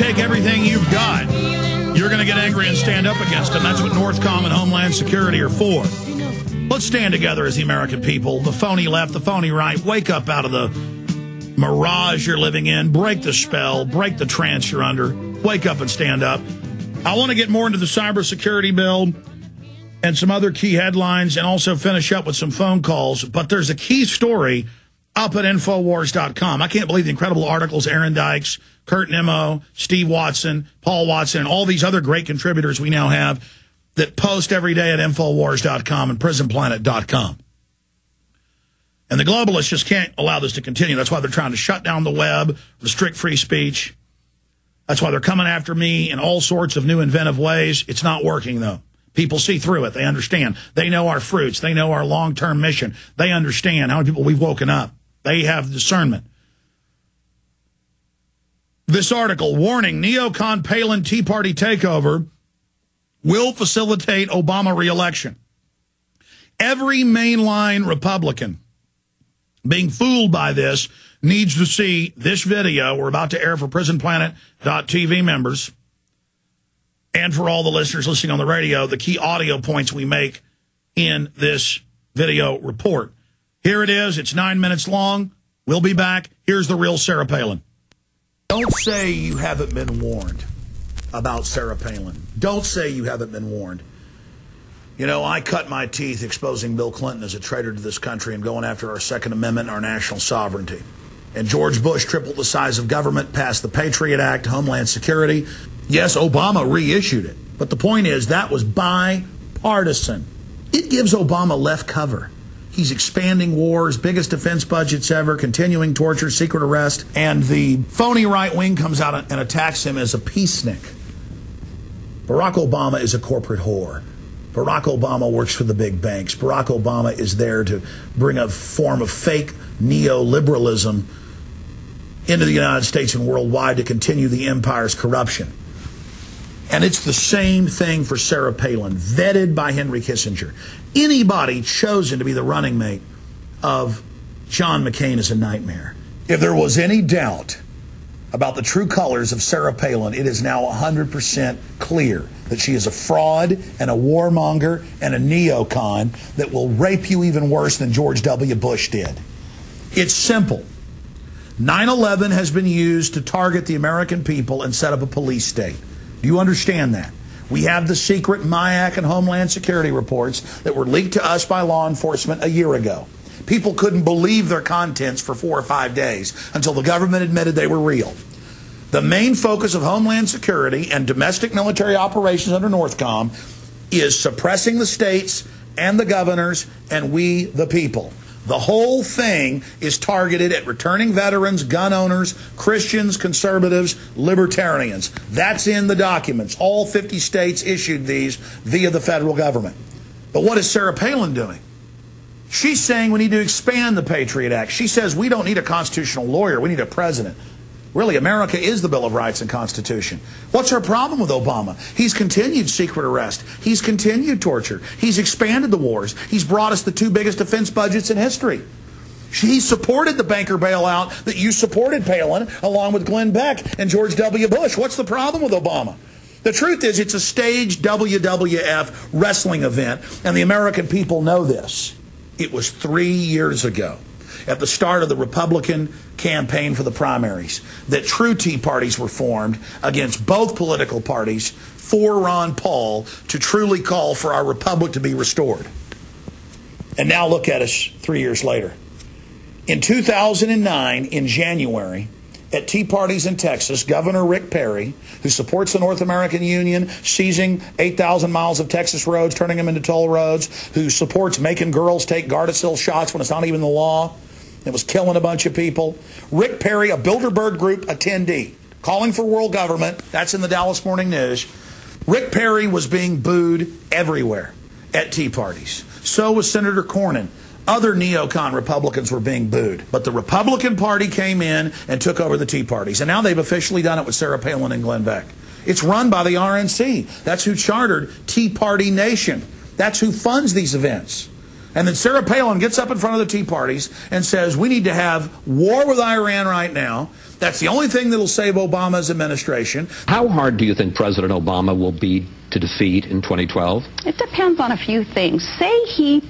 take everything you've got, you're going to get angry and stand up against them. That's what Northcom and Homeland Security are for. Let's stand together as the American people. The phony left, the phony right. Wake up out of the mirage you're living in. Break the spell. Break the trance you're under. Wake up and stand up. I want to get more into the cybersecurity bill and some other key headlines and also finish up with some phone calls. But there's a key story up at Infowars.com. I can't believe the incredible articles Aaron Dykes, Kurt Nimmo, Steve Watson, Paul Watson, and all these other great contributors we now have that post every day at Infowars.com and PrisonPlanet.com. And the globalists just can't allow this to continue. That's why they're trying to shut down the web, restrict free speech. That's why they're coming after me in all sorts of new inventive ways. It's not working, though. People see through it. They understand. They know our fruits. They know our long-term mission. They understand how many people we've woken up. They have discernment. This article, warning, neocon Palin Tea Party takeover will facilitate Obama re-election. Every mainline Republican being fooled by this needs to see this video we're about to air for PrisonPlanet.tv members and for all the listeners listening on the radio, the key audio points we make in this video report. Here it is. It's 9 minutes long. We'll be back. Here's the real Sarah Palin. Don't say you haven't been warned about Sarah Palin. Don't say you haven't been warned. You know, I cut my teeth exposing Bill Clinton as a traitor to this country and going after our Second Amendment and our national sovereignty. And George Bush tripled the size of government, passed the Patriot Act, Homeland Security. Yes, Obama reissued it. But the point is that was bipartisan. It gives Obama left cover. He's expanding wars, biggest defense budgets ever, continuing torture, secret arrest, and the phony right wing comes out and attacks him as a peacenik. Barack Obama is a corporate whore. Barack Obama works for the big banks. Barack Obama is there to bring a form of fake neoliberalism into the United States and worldwide to continue the empire's corruption. And it's the same thing for Sarah Palin, vetted by Henry Kissinger. Anybody chosen to be the running mate of John McCain is a nightmare. If there was any doubt about the true colors of Sarah Palin, it is now 100% clear that she is a fraud and a warmonger and a neocon that will rape you even worse than George W. Bush did. It's simple. 9/11 has been used to target the American people and set up a police state. Do you understand that? We have the secret MIAC and Homeland Security reports that were leaked to us by law enforcement a year ago. People couldn't believe their contents for 4 or 5 days until the government admitted they were real. The main focus of Homeland Security and domestic military operations under Northcom is suppressing the states and the governors and we the people. The whole thing is targeted at returning veterans, gun owners, Christians, conservatives, libertarians. That's in the documents. All 50 states issued these via the federal government. But what is Sarah Palin doing? She's saying we need to expand the Patriot Act. She says we don't need a constitutional lawyer. We need a president. Really, America is the Bill of Rights and Constitution. What's her problem with Obama? He's continued secret arrest. He's continued torture. He's expanded the wars. He's brought us the 2 biggest defense budgets in history. He supported the banker bailout that you supported, Palin, along with Glenn Beck and George W. Bush. What's the problem with Obama? The truth is it's a staged WWF wrestling event, and the American people know this. It was 3 years ago, at the start of the Republican campaign for the primaries, that true Tea Parties were formed against both political parties for Ron Paul to truly call for our republic to be restored. And now look at us 3 years later. In 2009, in January, at Tea Parties in Texas, Governor Rick Perry, who supports the North American Union, seizing 8,000 miles of Texas roads, turning them into toll roads, who supports making girls take Gardasil shots when it's not even the law, it was killing a bunch of people. Rick Perry, a Bilderberg Group attendee, calling for world government. That's in the Dallas Morning News. Rick Perry was being booed everywhere at Tea Parties. So was Senator Cornyn. Other neocon Republicans were being booed. But the Republican Party came in and took over the Tea Parties. And now they've officially done it with Sarah Palin and Glenn Beck. It's run by the RNC. That's who chartered Tea Party Nation. That's who funds these events. And then Sarah Palin gets up in front of the Tea Parties and says, we need to have war with Iran right now. That's the only thing that will save Obama's administration. How hard do you think President Obama will be to defeat in 2012? It depends on a few things. Say he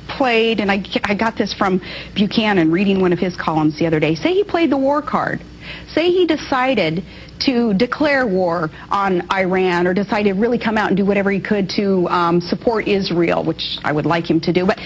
played, and I got this from Buchanan reading one of his columns the other day. Say he played the war card. Say he decided to declare war on Iran, or decided to really come out and do whatever he could to support Israel, which I would like him to do. But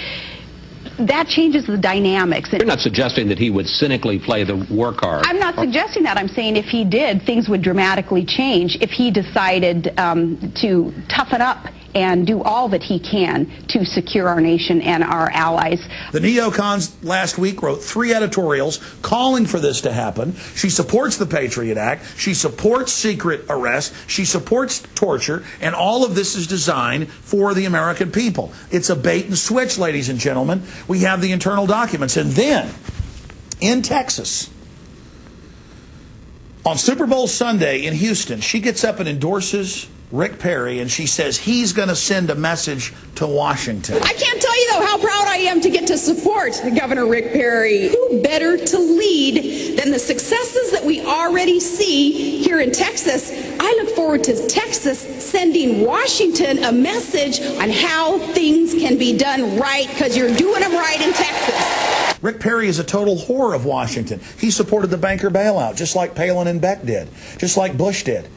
that changes the dynamics. You're not suggesting that he would cynically play the war card. I'm not suggesting that. I'm saying if he did, things would dramatically change if he decided to toughen up and do all that he can to secure our nation and our allies. The neocons last week wrote 3 editorials calling for this to happen. She supports the Patriot Act. She supports secret arrest. She supports torture. And all of this is designed for the American people. It's a bait and switch, ladies and gentlemen. We have the internal documents. And then, in Texas, on Super Bowl Sunday in Houston, she gets up and endorses Rick Perry, and she says he's going to send a message to Washington. I can't tell you, though, how proud I am to get to support Governor Rick Perry. Who better to lead than the successes that we already see here in Texas? I look forward to Texas sending Washington a message on how things can be done right, because you're doing them right in Texas. Rick Perry is a total whore of Washington. He supported the banker bailout, just like Palin and Beck did, just like Bush did.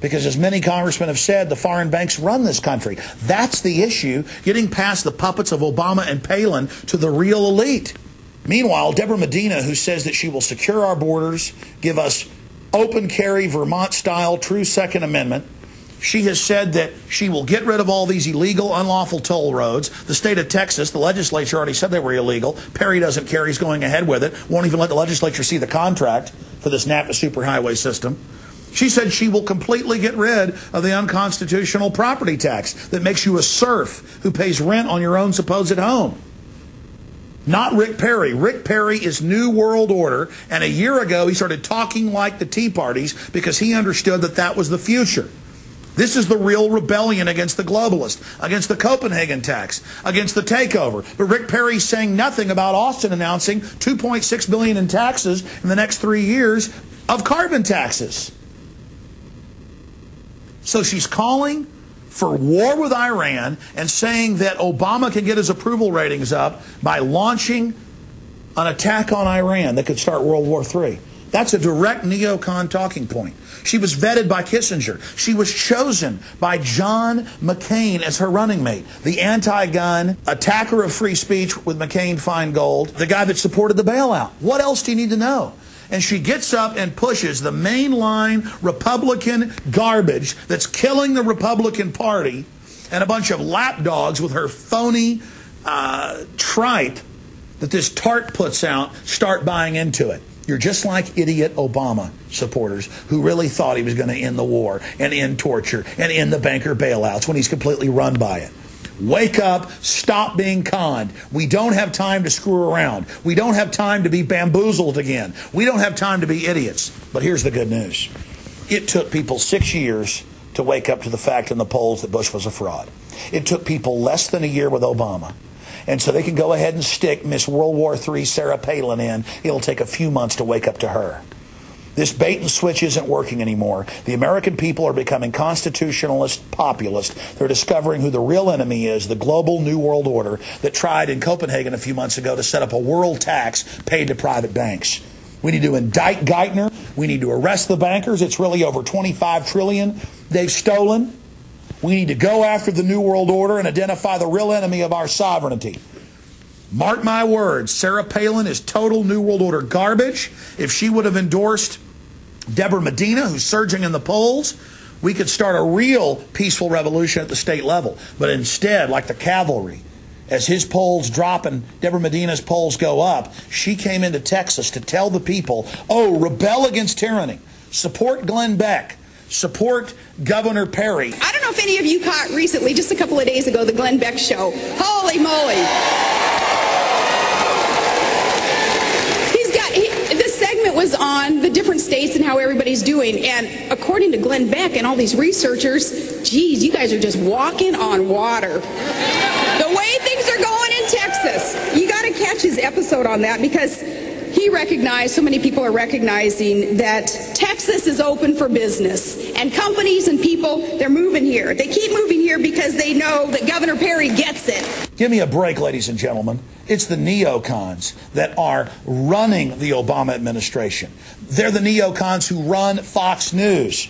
Because as many congressmen have said, the foreign banks run this country. That's the issue, getting past the puppets of Obama and Palin to the real elite. Meanwhile, Deborah Medina, who says that she will secure our borders, give us open carry, Vermont-style, true Second Amendment, she has said that she will get rid of all these illegal, unlawful toll roads. The state of Texas, the legislature already said they were illegal. Perry doesn't care. He's going ahead with it. Won't even let the legislature see the contract for this NAFTA superhighway system. She said she will completely get rid of the unconstitutional property tax that makes you a serf who pays rent on your own supposed home. Not Rick Perry. Rick Perry is New World Order, and a year ago he started talking like the Tea Parties because he understood that that was the future. This is the real rebellion against the globalists, against the Copenhagen tax, against the takeover. But Rick Perry's saying nothing about Austin announcing $2.6 billion in taxes in the next 3 years of carbon taxes. So she's calling for war with Iran and saying that Obama can get his approval ratings up by launching an attack on Iran that could start World War III. That's a direct neocon talking point. She was vetted by Kissinger. She was chosen by John McCain as her running mate. The anti-gun, attacker of free speech with McCain-Feingold, the guy that supported the bailout. What else do you need to know? And she gets up and pushes the mainline Republican garbage that's killing the Republican Party, and a bunch of lapdogs with her phony tripe that this tart puts out start buying into it. You're just like idiot Obama supporters who really thought he was going to end the war and end torture and end the banker bailouts when he's completely run by it. Wake up, stop being conned. We don't have time to screw around. We don't have time to be bamboozled again. We don't have time to be idiots. But here's the good news. It took people 6 years to wake up to the fact in the polls that Bush was a fraud. It took people less than a year with Obama. And so they can go ahead and stick Miss World War III Sarah Palin in. It'll take a few months to wake up to her. This bait and switch isn't working anymore. The American people are becoming constitutionalist populist. They're discovering who the real enemy is, the global New World Order that tried in Copenhagen a few months ago to set up a world tax paid to private banks. We need to indict Geithner. We need to arrest the bankers. It's really over $25 trillion they've stolen. We need to go after the New World Order and identify the real enemy of our sovereignty. Mark my words, Sarah Palin is total New World Order garbage. If she would have endorsed Deborah Medina, who's surging in the polls, we could start a real peaceful revolution at the state level. But instead, like the cavalry, as his polls drop and Deborah Medina's polls go up, she came into Texas to tell the people, oh, rebel against tyranny. Support Glenn Beck. Support Governor Perry. I don't know if any of you caught recently, just a couple of days ago, the Glenn Beck show. Holy moly. Was on the different states and how everybody's doing, and according to Glenn Beck and all these researchers, geez, you guys are just walking on water. The way things are going in Texas. You got to catch his episode on that, because he recognized, so many people are recognizing that Texas is open for business, and companies and people, they're moving here. They keep moving here because they know that Governor Perry gets it. Give me a break, ladies and gentlemen. It's the neocons that are running the Obama administration. They're the neocons who run Fox News.